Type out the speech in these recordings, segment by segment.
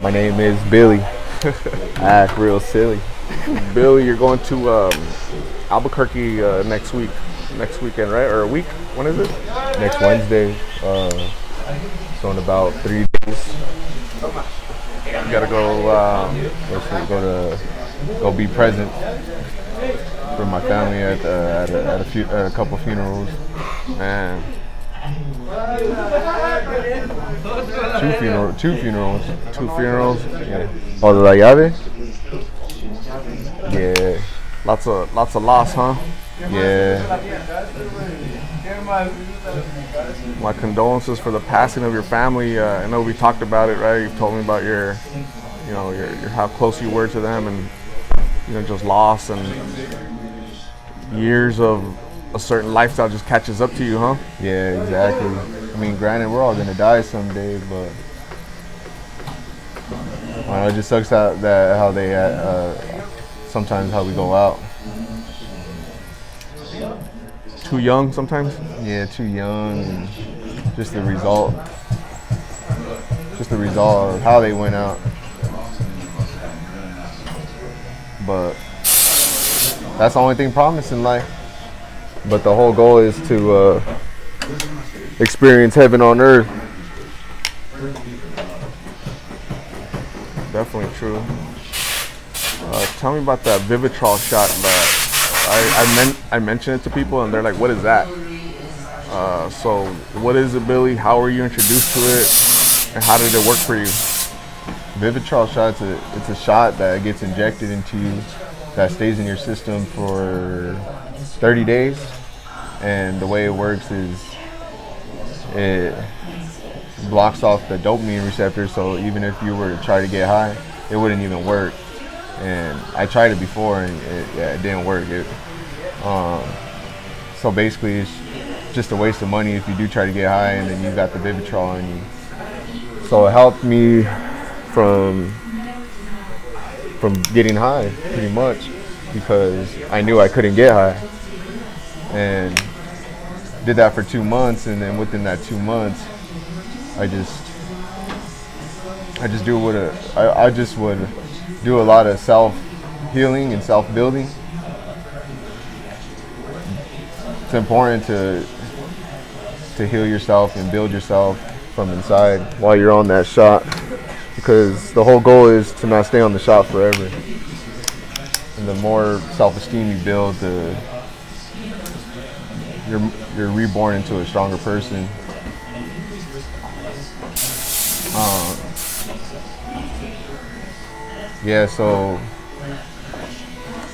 My name is Billy. I act real silly. Billy, you're going to Albuquerque next week, next weekend, right? Or a week? When is it? Next Wednesday. So in about 3 days, You gotta go. go be present for my family at a couple funerals. Man, Two funerals. two funerals. Yeah. Oh, de la llave? Yeah. Lots of loss, huh? Yeah. My condolences for the passing of your family. I know we talked about it, right? You've told me about your how close you were to them, and just loss and years of a certain lifestyle just catches up to you, huh? Yeah, exactly. I mean, granted, we're all gonna die someday, but it just sucks how they sometimes how we go out. Too young sometimes. Yeah, too young, and just the result of how they went out. But that's the only thing promised in life. But the whole goal is to experience heaven on earth. Definitely true. Tell me about that Vivitrol shot. I mentioned it to people, and they're like, "What is that?" So, what is it, Billy? How were you introduced to it, and how did it work for you? Vivitrol shot, it's a shot that gets injected into you that stays in your system for 30 days. And the way it works is it blocks off the dopamine receptor, so even if you were to try to get high, it wouldn't even work. And I tried it before, and it didn't work. So basically, it's just a waste of money if you do try to get high and then you got the Vivitrol on you. So it helped me from getting high, pretty much, because I knew I couldn't get high. And did that for 2 months, and then within that 2 months, I just would do a lot of self-healing and self-building. It's important to heal yourself and build yourself from inside while you're on that shot, because the whole goal is to not stay on the shot forever. And the more self-esteem you build, you're reborn into a stronger person.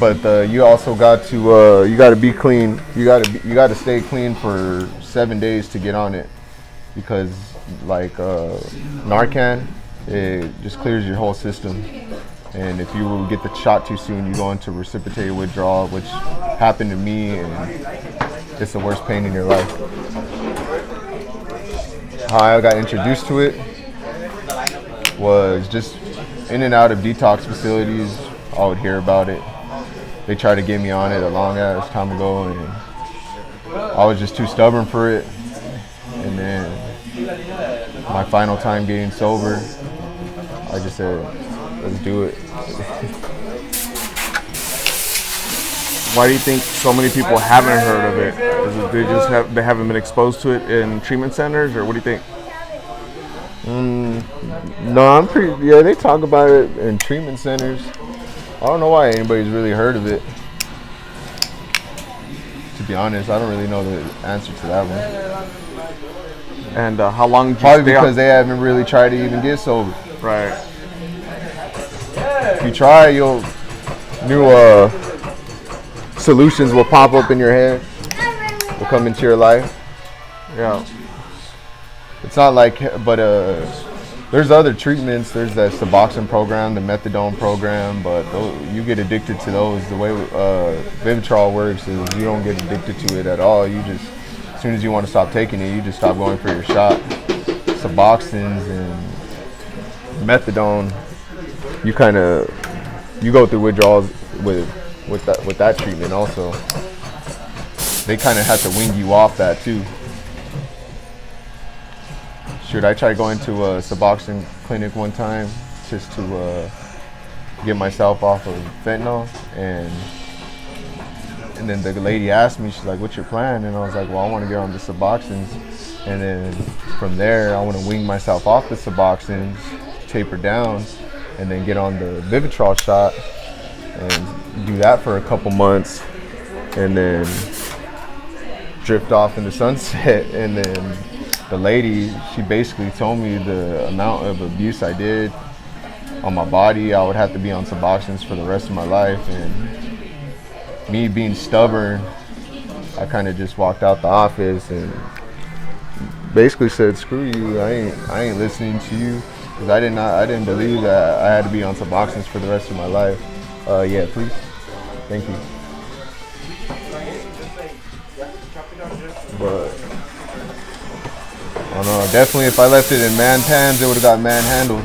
But you also got to be clean. You got to stay clean for 7 days to get on it, because like Narcan, it just clears your whole system. And if you get the shot too soon, you go into precipitated withdrawal, which happened to me, and it's the worst pain in your life. How I got introduced to it was just in and out of detox facilities. I would hear about it. They tried to get me on it a long ass time ago, and I was just too stubborn for it. And then my final time getting sober, I just said, let's do it. Why do you think so many people haven't heard of it? Is it they haven't been exposed to it in treatment centers, or what do you think? No, they talk about it in treatment centers. I don't know why anybody's really heard of it. To be honest, I don't really know the answer to that one. And how long did you Probably stay because on? they haven't really tried to even get sober. Right. If you try, new solutions will pop up in your head, will come into your life. Yeah. It's not like, but there's other treatments. There's the Suboxone program, the Methadone program, but you get addicted to those. The way Vivitrol works is you don't get addicted to it at all. You just, as soon as you want to stop taking it, you just stop going for your shot. Suboxones and Methadone, you go through withdrawals with that treatment also. They kind of have to wing you off that too. Shoot, I tried going to a Suboxone clinic one time. just to get myself off of fentanyl. And then the lady asked me, she's like, "What's your plan?" And I was like, "Well, I want to get on the Suboxones, and then from there, I want to wean myself off the Suboxones, taper down, and then get on the Vivitrol shot and do that for a couple months, and then drift off in the sunset." And then the lady, she basically told me the amount of abuse I did on my body. I would have to be on Suboxones for the rest of my life, and me being stubborn, I kind of just walked out the office and basically said, "Screw you! I ain't listening to you," because I didn't believe that I had to be on Suboxones for the rest of my life. Yeah, please. Thank you. But I don't know. Definitely, if I left it in man's hands, it would have got manhandled.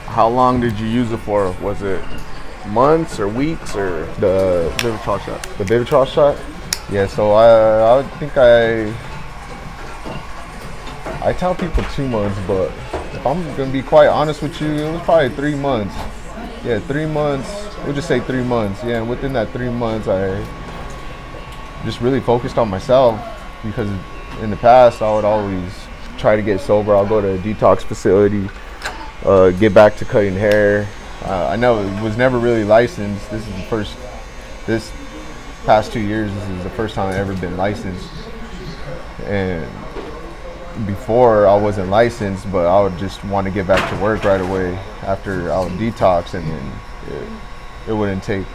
How long did you use it for? Was it months or weeks or The Vivitrol shot? The Vivitrol shot? Yeah, so I think I tell people 2 months, but if I'm gonna be quite honest with you, it was probably 3 months. Yeah, 3 months. We'll just say 3 months. Yeah, and within that 3 months, I just really focused on myself, because in the past I would always try to get sober. I'll go to a detox facility, get back to cutting hair. I know it was never really licensed. This past 2 years, this is the first time I've ever been licensed. And before, I wasn't licensed, but I would just want to get back to work right away after I would detox, and then it would take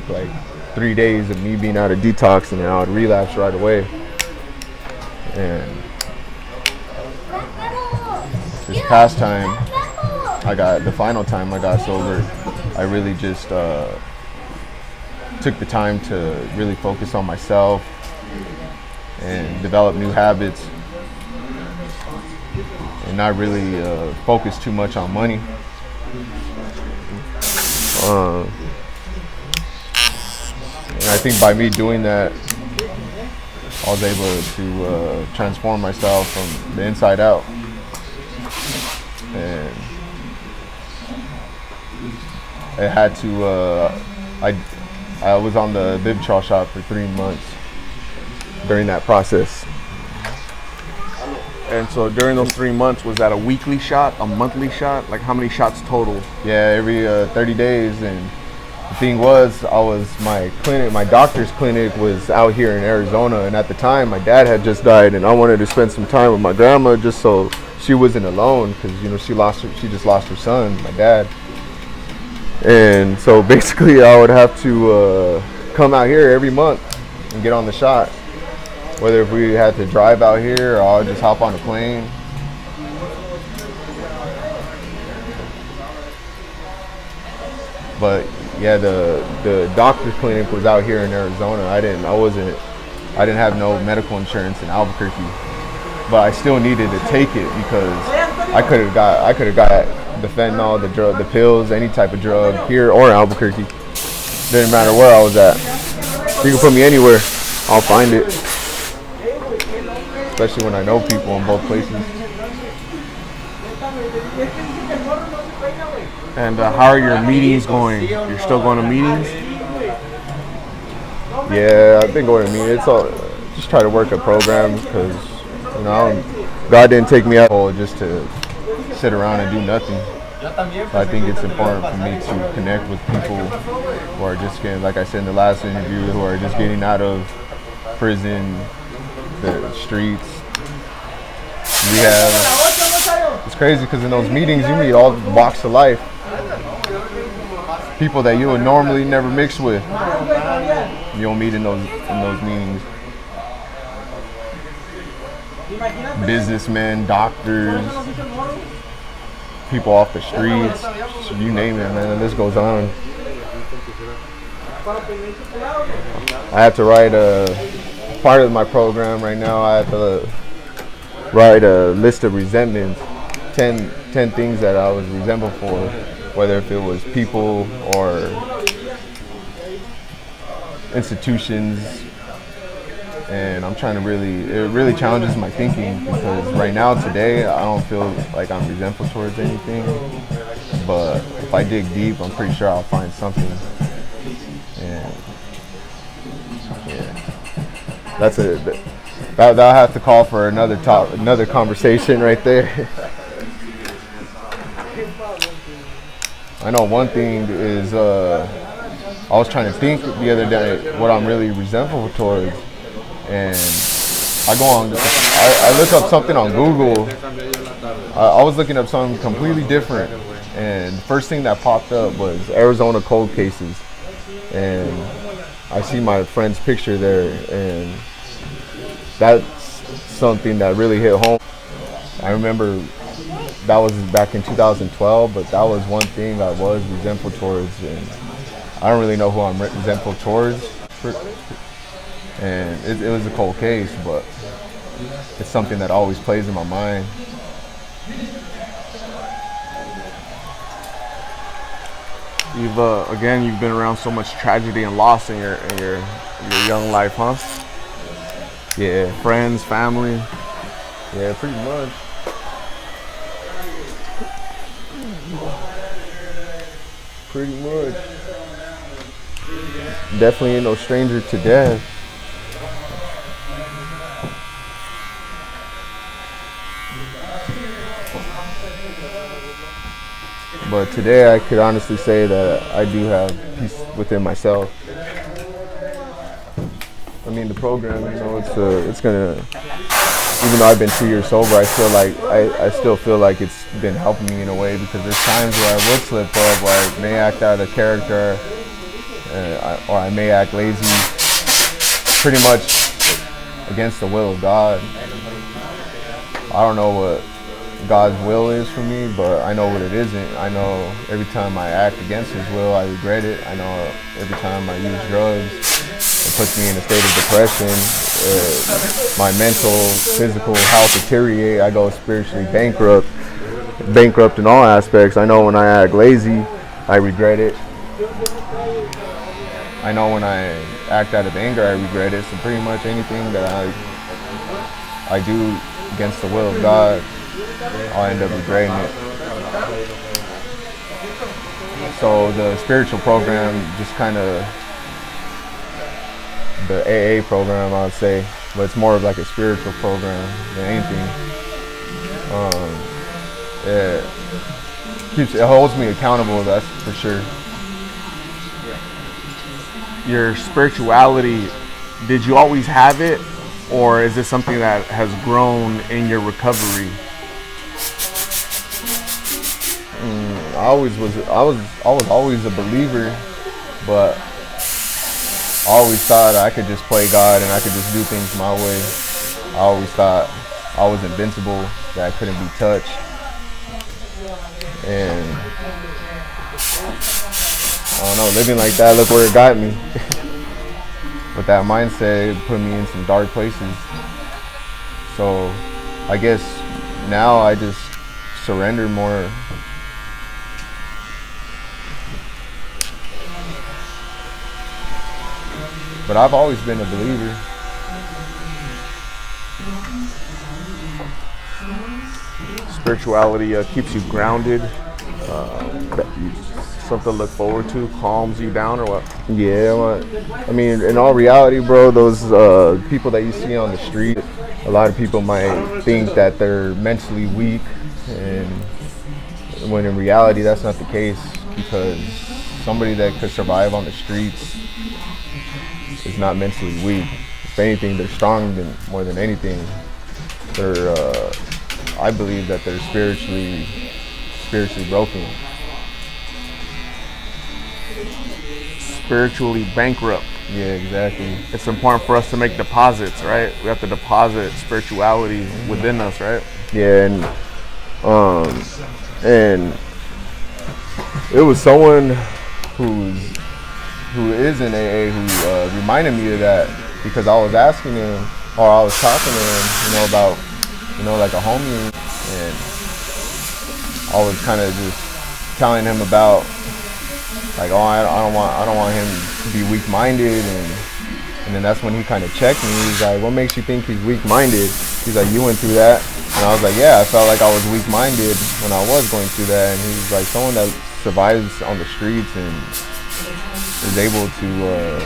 like 3 days of me being out of detox, and then I would relapse right away. And this past time, the final time I got sober, I really just took the time to really focus on myself and develop new habits, and not really focus too much on money. And I think by me doing that, I was able to transform myself from the inside out. And it had to, I was on the Vivitrol shot for 3 months during that process. And so during those 3 months, was that a weekly shot, a monthly shot? Like how many shots total? Yeah, every 30 days. And the thing was, my doctor's clinic was out here in Arizona, and at the time my dad had just died, and I wanted to spend some time with my grandma just so she wasn't alone, because she just lost her son, my dad. And so basically I would have to come out here every month and get on the shot, whether if we had to drive out here or I'll just hop on a plane. But yeah, the doctor's clinic was out here in Arizona. I didn't have no medical insurance in Albuquerque, but I still needed to take it because I could have got the fentanyl, the drug, the pills, any type of drug here or in Albuquerque. Didn't matter where I was at. You can put me anywhere, I'll find it. Especially when I know people in both places. And how are your meetings going? You're still going to meetings? Yeah, I've been going to meetings. It's all just try to work a program, because God didn't take me out just to sit around and do nothing. So I think it's important for me to connect with people who are just getting, like I said in the last interview, who are just getting out of prison, the streets, rehab. It's crazy because in those meetings you meet all walks of life. People that you would normally never mix with, you don't meet in those meetings. Businessmen, doctors, people off the streets, you name it, man. The list goes on. I have to write part of my program right now. I have to write a list of resentments, 10 things that I was resentful for, whether if it was people or institutions, and I'm trying to it really challenges my thinking, because right now, today, I don't feel like I'm resentful towards anything, but if I dig deep, I'm pretty sure I'll find something. And yeah, that'll have to call for another conversation right there. I know one thing is, I was trying to think the other day what I'm really resentful towards, and I look up something on Google. I was looking up something completely different, and the first thing that popped up was Arizona cold cases, and I see my friend's picture there, and that's something that really hit home. I remember that was back in 2012, but that was one thing I was resentful towards, and I don't really know who I'm resentful towards, and it was a cold case, but it's something that always plays in my mind. You've been around so much tragedy and loss in your young life, huh? Yeah, Friends, family. yeah, pretty much. Pretty much. Definitely ain't no stranger to death. But today I could honestly say that I do have peace within myself. I mean, the program, it's gonna, even though I've been 2 years sober, I still feel like it's been helping me in a way, because there's times where I would slip up, where I may act out of character, or I may act lazy, pretty much against the will of God. I don't know what God's will is for me, but I know what it isn't. I know every time I act against His will, I regret it. I know every time I use drugs, it puts me in a state of depression. My mental, physical health deteriorate. I go spiritually bankrupt in all aspects. I know when I act lazy, I regret it. I know when I act out of anger, I regret it. So pretty much anything that I do against the will of God, I'll end up regretting it. So the spiritual program, just kind of the AA program, I would say, but it's more of like a spiritual program than anything. It holds me accountable, that's for sure. Your spirituality, did you always have it, or is this something that has grown in your recovery? I was always a believer, but I always thought I could just play God and I could just do things my way. I always thought I was invincible, that I couldn't be touched. And I don't know, living like that, look where it got me. With that mindset, it put me in some dark places. So I guess now I just surrender more. But I've always been a believer. Spirituality keeps you grounded, something to look forward to, calms you down, or what? Yeah, I mean, in all reality, bro, those people that you see on the street, a lot of people might think that they're mentally weak, and when in reality that's not the case, because somebody that could survive on the streets is not mentally weak. If anything, they're strong more than anything. I believe that they're spiritually broken. Spiritually bankrupt. Yeah, exactly. It's important for us to make deposits, right? We have to deposit spirituality within us, right? Yeah, and it was someone who is in AA who reminded me of that, because I was asking him, or I was talking to him, about, like a homie, and I was kind of just telling him about, like, oh, I don't want him to be weak-minded, and And then that's when he kind of checked me. He's like, what makes you think he's weak-minded? He's like, you went through that? And I was like, yeah, I felt like I was weak-minded when I was going through that. And he's like, someone that survives on the streets and is able to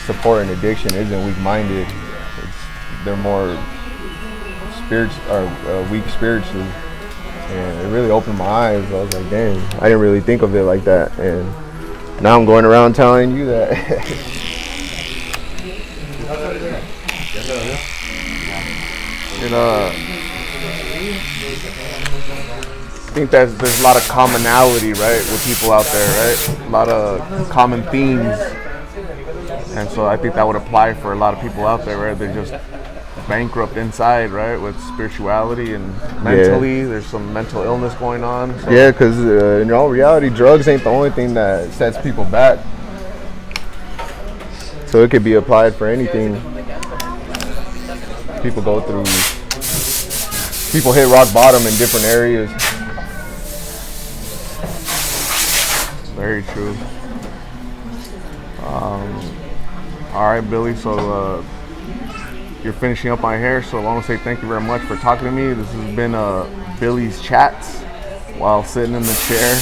support an addiction isn't weak-minded. They're more weak spiritually. And it really opened my eyes. I was like, dang, I didn't really think of it like that. And now I'm going around telling you that. I think that there's a lot of commonality, right, with people out there, right? A lot of common themes. And so I think that would apply for a lot of people out there, right? They're just bankrupt inside, right, with spirituality and mentally. Yeah. There's some mental illness going on. So. Yeah, because in all reality, drugs ain't the only thing that sets people back. So it could be applied for anything. People go through, people hit rock bottom in different areas. Very true. All right, Billy, so you're finishing up my hair, so I want to say thank you very much for talking to me. This has been Billy's Chats while sitting in the chair.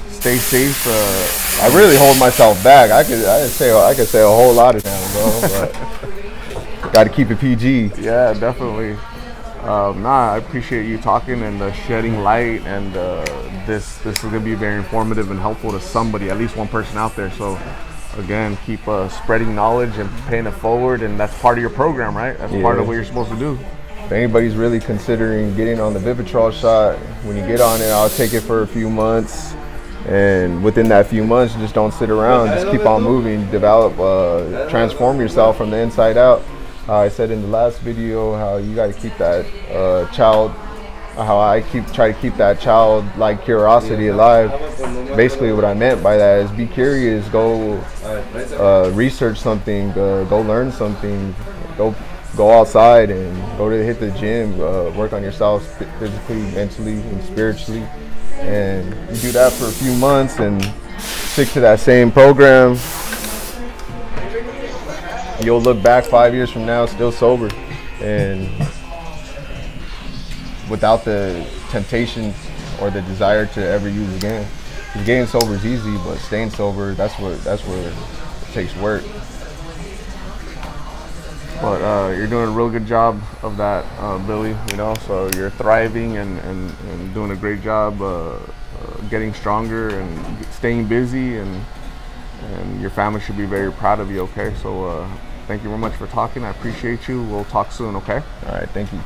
Stay safe. I really hold myself back. I could say a whole lot of now, bro, but got to keep it PG. Yeah, definitely. I appreciate you talking and shedding light, and this is going to be very informative and helpful to somebody, at least one person out there. So again, keep spreading knowledge and paying it forward, and that's part of your program, right? That's part of what you're supposed to do. If anybody's really considering getting on the Vivitrol shot, when you get on it, I'll take it for a few months, and within that few months, just don't sit around. Just keep on moving, develop, transform yourself from the inside out. I said in the last video how you got to keep that child, how I try to keep that childlike curiosity alive. Basically what I meant by that is be curious, go research something, go learn something, go outside and hit the gym, work on yourself physically, mentally, and spiritually. And you do that for a few months and stick to that same program. You'll look back 5 years from now still sober and without the temptation or the desire to ever use again. Because getting sober is easy, but staying sober, that's where it takes work. But you're doing a real good job of that, Billy, so you're thriving and doing a great job getting stronger and staying busy, and your family should be very proud of you, okay? So thank you very much for talking. I appreciate you. We'll talk soon, okay? All right, thank you.